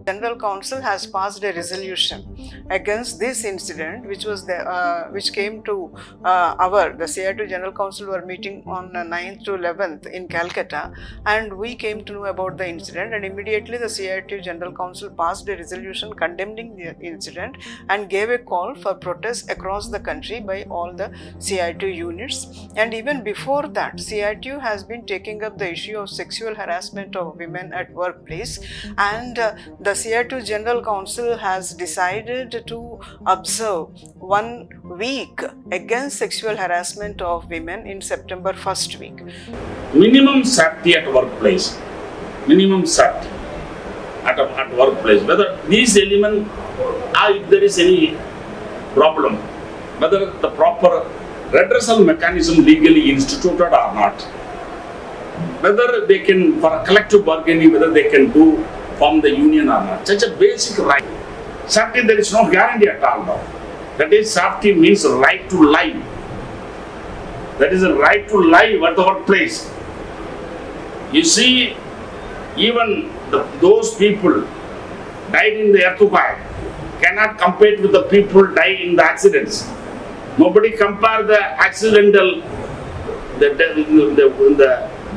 General Council has passed a resolution against this incident, which came to the CITU General Council were meeting on 9th to 11th in Calcutta, and we came to know about the incident, and immediately the CITU General Council passed a resolution condemning the incident and gave a call for protests across the country by all the CITU units. And even before that, CITU has been taking up the issue of sexual harassment of women at workplace, and the CITU General Council has decided to observe 1 week against sexual harassment of women in September 1st week. Minimum safety at workplace. Minimum safety at workplace. Whether these elements, if there is any problem, whether the proper redressal mechanism legally instituted or not, whether they can, for a collective bargaining, whether they can do form the union or not. Such a basic right. Safety, there is no guarantee at all now. That is, safety means right to life. That is a right to life at the workplace. You see, even those people died in the earthquake cannot compare with the people died in the accidents. Nobody compare the accidental, the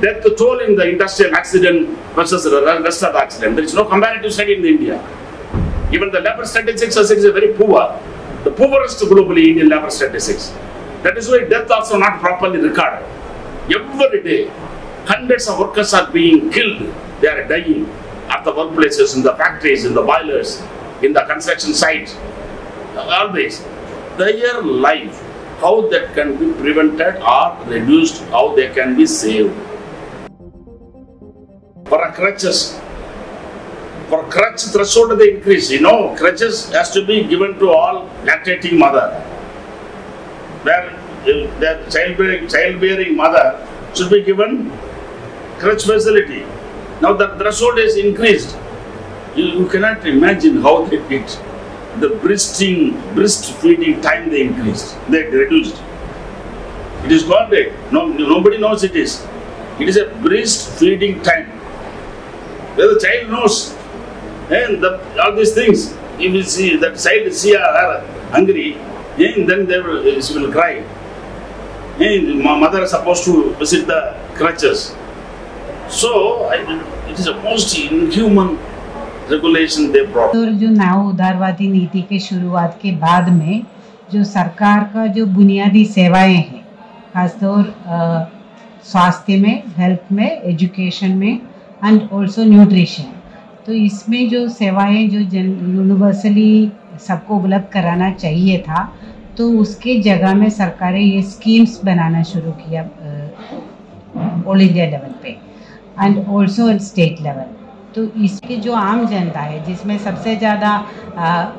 death toll in the industrial accident versus the rest of the accident. There is no comparative study in India. Even the labor statistics are very poor. The poorest globally Indian labor statistics. That is why death also not properly recorded. Every day, hundreds of workers are being killed. They are dying at the workplaces, in the factories, in the boilers, in the construction sites. Always, their life, how that can be prevented or reduced, how they can be saved. For crutches, for crutch threshold they increase. You know, crutches has to be given to all lactating mother. Where the childbearing mother should be given crutch facility. Now the threshold is increased. You cannot imagine how they did. The breastfeeding time they increased. They reduced. It is called nobody knows it is. It is a breastfeeding time. Where the child knows, and all these things, if you see that child see her hungry, and then she will cry. And my mother is supposed to visit the crutches. So it is a most inhuman regulation they brought. तो जो नव उदारवादी नीति के शुरुआत के बाद में जो सरकार का जो बुनियादी सेवाएं हैं, खासतौर स्वास्थ्य में, हेल्थ में, एजुकेशन में एंड ऑल्सो न्यूट्रिशन, तो इसमें जो सेवाएं जो यूनिवर्सली सबको उपलब्ध कराना चाहिए था, तो उसके जगह में सरकारें ये स्कीम्स बनाना शुरू किया ऑल इंडिया लेवल पे एंड ऑल्सो स्टेट लेवल। तो इसके जो आम जनता है, जिसमें सबसे ज़्यादा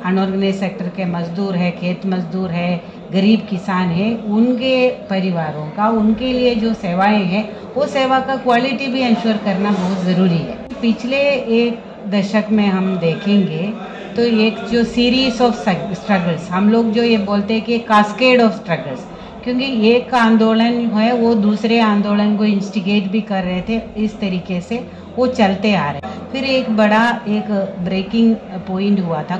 अनऑर्गेनाइज सेक्टर के मजदूर है, खेत मजदूर है, गरीब किसान है, उनके परिवारों का, उनके लिए जो सेवाएं हैं, वो सेवा का क्वालिटी भी इंश्योर करना बहुत ज़रूरी है। पिछले एक दशक में हम देखेंगे तो एक जो सीरीज ऑफ स्ट्रगल्स, हम लोग जो ये बोलते हैं कि कास्केड ऑफ स्ट्रगल्स, क्योंकि एक आंदोलन है वो दूसरे आंदोलन को इंस्टिगेट भी कर रहे थे, इस तरीके से वो चलते आ रहे। फिर एक बड़ा एक ब्रेकिंग पॉइंट हुआ था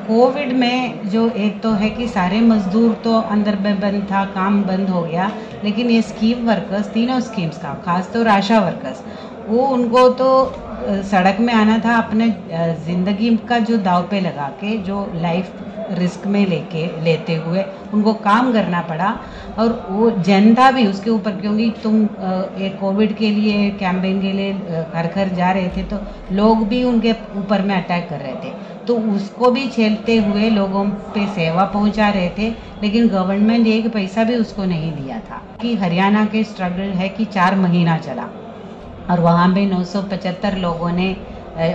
कोविड में, जो एक तो है कि सारे मजदूर तो अंदर में बंद था, काम बंद हो गया, लेकिन ये स्कीम वर्कर्स, तीनों स्कीम्स का, खासतौर आशा वर्कर्स, वो उनको तो सड़क में आना था, अपने ज़िंदगी का जो दाव पे लगा के, जो लाइफ रिस्क में लेते हुए उनको काम करना पड़ा, और वो जनता भी उसके ऊपर, क्योंकि तुम एक कोविड के लिए कैंपेन के लिए घर घर जा रहे थे, तो लोग भी उनके ऊपर में अटैक कर रहे थे, तो उसको भी झेलते हुए लोगों पे सेवा पहुंचा रहे थे, लेकिन गवर्नमेंट एक पैसा भी उसको नहीं दिया था। कि हरियाणा के स्ट्रगल है कि 4 महीना चला और वहाँ पे 975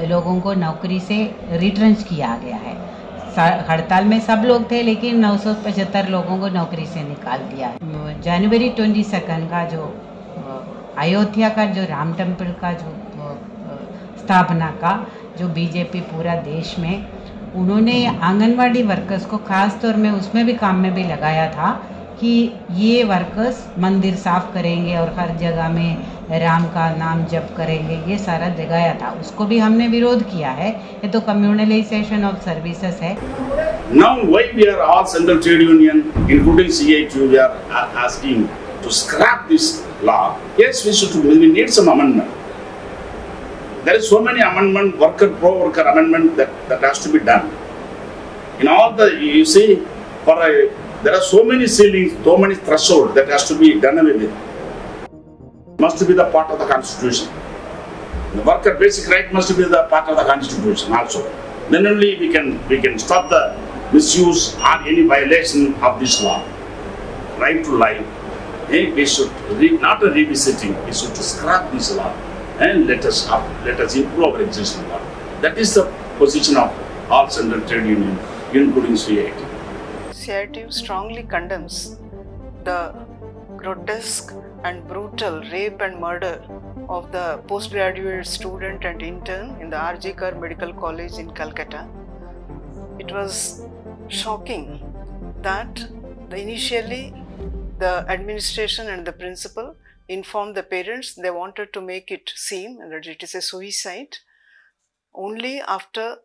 लोगों को नौकरी से रिट्रेंच किया गया है। हड़ताल में सब लोग थे, लेकिन 975 लोगों को नौकरी से निकाल दिया है। जनवरी 22 का जो अयोध्या का जो राम टेम्पल का जो स्थापना का जो बीजेपी पूरा देश में, उन्होंने आंगनवाड़ी वर्कर्स को खास तौर में उसमें भी काम में भी लगाया था कि ये वर्कर्स मंदिर साफ करेंगे और हर जगह में राम का नाम जप करेंगे, ये सारा जगाया था। उसको भी हमने विरोध किया है। ये तो कम्युनलाइजेशन ऑफ सर्विसेज है। Now why we are all central trade union, including CITU, we are asking to scrap this law? Yes, we need some amendment. There is so many amendment, pro-worker amendment that has to be done. In all the, you see, there are so many ceilings, so many thresholds that has to be done away with. Must be the part of the constitution. The worker basic right must be the part of the constitution also. Then only we can stop the misuse or any violation of this law. Right to life. We should not a revisiting. We should scrap this law and let us improve our existing law. That is the position of all central trade union, including CITU. CITU strongly condemns the grotesque and brutal rape and murder of the postgraduate student and intern in the R.G. Kar Medical College in Calcutta. It was shocking that initially the administration and the principal informed the parents they wanted to make it seem that it is a suicide. Only after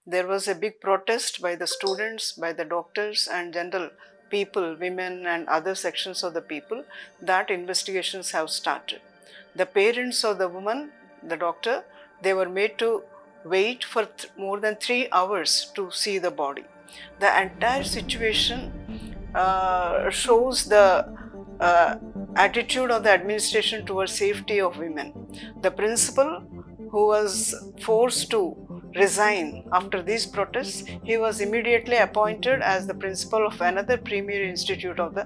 there was a big protest by the students, by the doctors and general people, women and other sections of the people, that investigations have started. The parents of the woman, the doctor, they were made to wait for more than 3 hours to see the body. The entire situation shows the attitude of the administration towards safety of women. The principal, who was forced to resign after these protests, he was immediately appointed as the principal of another premier institute of the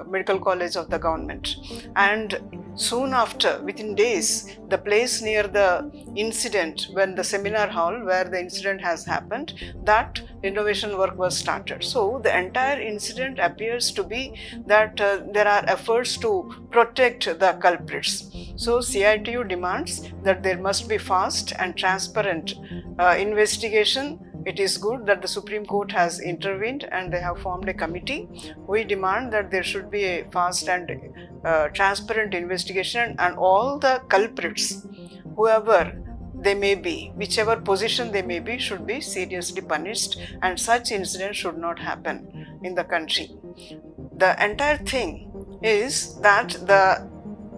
medical college of the government. And soon after, within days, the place near the incident, when the seminar hall where the incident has happened, that renovation work was started. So the entire incident appears to be that there are efforts to protect the culprits. So CITU demands that there must be fast and transparent investigation. It is good that the Supreme Court has intervened and they have formed a committee. We demand that there should be a fast and transparent investigation, and all the culprits, whoever they may be, whichever position they may be, should be seriously punished, and such incidents should not happen in the country. The entire thing is that the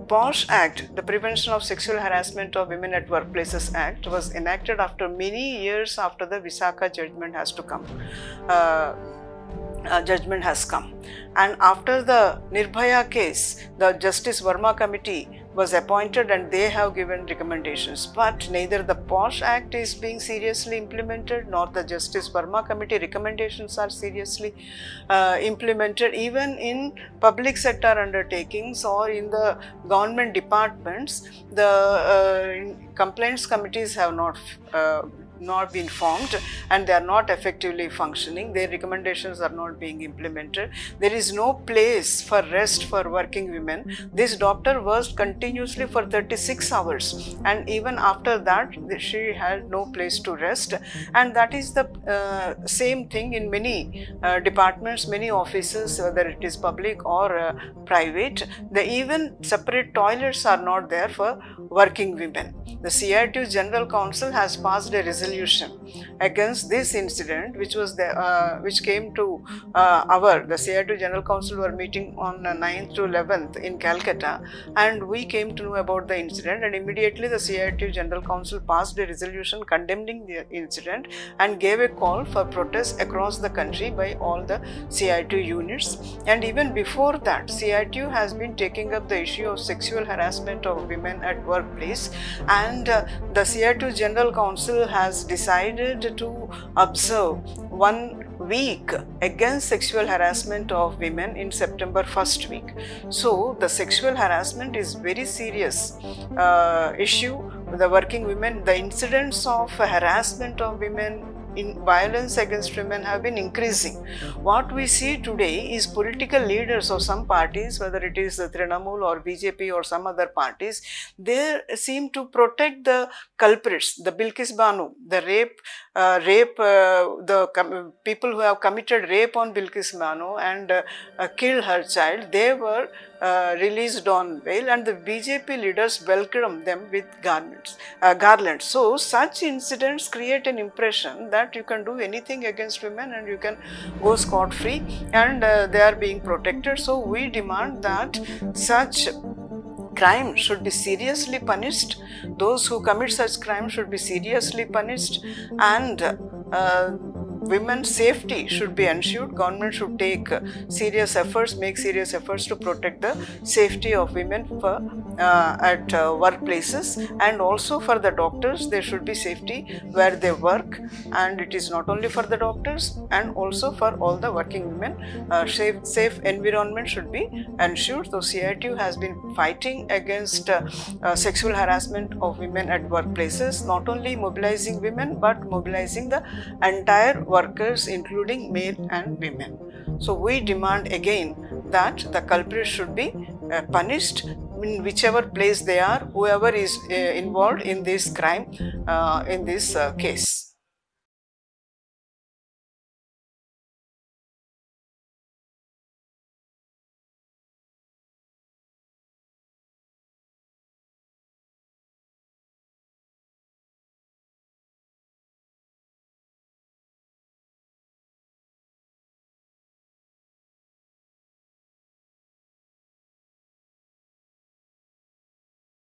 POSH Act, the Prevention of Sexual Harassment of Women at Workplaces Act, was enacted after many years after the Visakha judgment has to come. Judgment has come, and after the Nirbhaya case, the Justice Verma committee was appointed and they have given recommendations, but neither the POSH Act is being seriously implemented nor the Justice Verma committee recommendations are seriously implemented. Even in public sector undertakings or in the government departments, the complaints committees have not been formed and they are not effectively functioning. Their recommendations are not being implemented. There is no place for rest for working women. This doctor worked continuously for 36 hours, and even after that she had no place to rest, and that is the same thing in many departments, many offices, whether it is public or private. Even separate toilets are not there for working women. The CITU General Council has passed a resolution against this incident, which came to the CITU General Council were meeting on 9th to 11th in Calcutta, and we came to know about the incident, and immediately the CITU General Council passed a resolution condemning the incident and gave a call for protests across the country by all the CITU units. And even before that, CITU has been taking up the issue of sexual harassment of women at workplace, and the CITU General Council has decided to observe 1 week against sexual harassment of women in September 1st week. So the sexual harassment is very serious issue. The working women, the incidents of harassment of women violence against women have been increasing. What we see today is political leaders of some parties, whether it is the Trinamool or BJP or some other parties, they seem to protect the culprits, the Bilkis Banu, the people who have committed rape on Bilkis Banu and killed her child. They were released on bail, and the BJP leaders welcomed them with garlands. So such incidents create an impression that you can do anything against women and you can go scot-free, and they are being protected. So we demand that such crime should be seriously punished. Those who commit such crime should be seriously punished, and women's safety should be ensured. Government should take serious efforts, make serious efforts to protect the safety of women at workplaces, and also for the doctors. There should be safety where they work, and it is not only for the doctors and also for all the working women. Safe environment should be ensured. So CITU has been fighting against sexual harassment of women at workplaces, not only mobilizing women but mobilizing the entire workers, including male and women. So we demand again that the culprits should be punished in whichever place they are, whoever is involved in this crime, in this case.